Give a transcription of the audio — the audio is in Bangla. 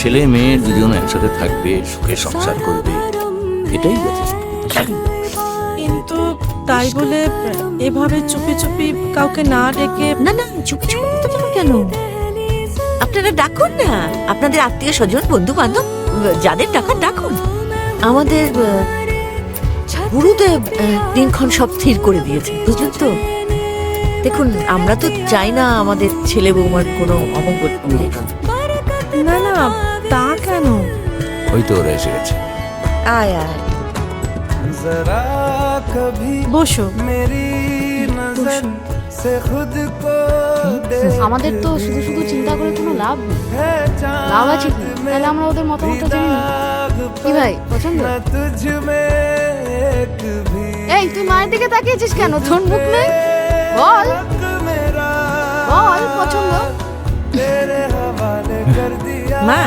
ছেলে মেয়ে দুজন একসাথে থাকবে, সুখে সংসার করবে, এটাই যথেষ্ট। কিন্তু তাই বলে এভাবে চুপি চুপি কাউকে না ডেকে? না না, চুপি চুপি করতে যাবেন কেন? আপনারা ডাকুন না, আপনাদের আত্মীয় স্বজন বন্ধু বান্ধব যাদের ডাকার ডাকুন। আমাদের গুরুদেব দিনক্ষণ সব স্থির করে দিয়েছে, বুঝলেন তো? দেখুন, আমরা তো চাই না আমাদের ছেলে বৌমার কোনো অমঙ্গল হোক। না না, তা কেন? ওই তো ওরা এসে গেছে। আয় আয়, বসো। আমাদের তো শুধু শুধু চিন্তা করে কোনো লাভ নেই। লাভ আছে কি? তাহলে আমরা ওদের মতামতটা জেনে নিই। কি ভাই, পছন্দ? এই, তুই মায়ের দিকে তাকিয়েছিস কেন? তোর মুখ নেই? বল বল, পছন্দ? মা,